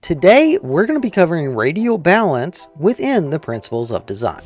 Today, we're going to be covering radial balance within the principles of design.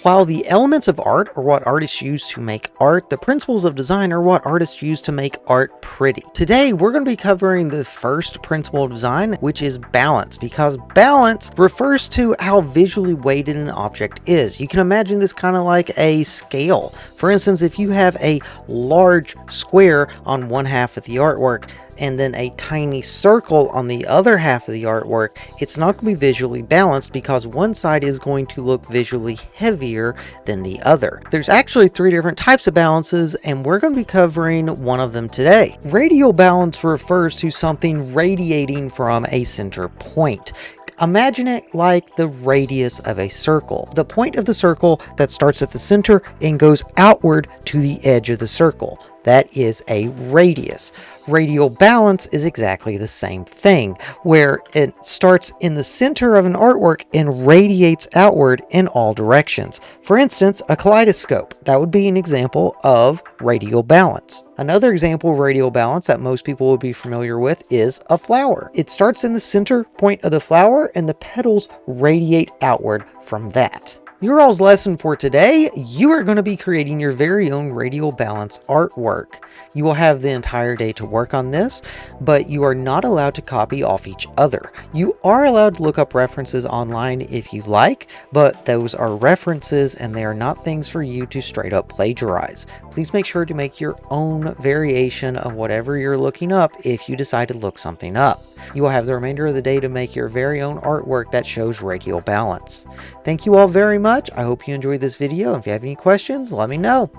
While the elements of art are what artists use to make art, the principles of design are what artists use to make art pretty. Today, we're going to be covering the first principle of design, which is balance, because balance refers to how visually weighted an object is. You can imagine this kind of like a scale. For instance, if you have a large square on one half of the artwork, and then a tiny circle on the other half of the artwork, it's not going to be visually balanced because one side is going to look visually heavier than the other. There's actually 3 different types of balances, and we're going to be covering one of them today. Radial balance refers to something radiating from a center point. Imagine it like the radius of a circle. The point of the circle that starts at the center and goes outward to the edge of the circle. That is a radius. Radial balance is exactly the same thing, where it starts in the center of an artwork and radiates outward in all directions. For instance, a kaleidoscope. That would be an example of radial balance. Another example of radial balance that most people would be familiar with is a flower. It starts in the center point of the flower and the petals radiate outward from that. Your all's lesson for today, you are going to be creating your very own radial balance artwork. You will have the entire day to work on this, but you are not allowed to copy off each other. You are allowed to look up references online if you like, but those are references and they are not things for you to straight up plagiarize. Please make sure to make your own variation of whatever you're looking up if you decide to look something up. You will have the remainder of the day to make your very own artwork that shows radial balance. Thank you all very much. I hope you enjoyed this video. If you have any questions, let me know.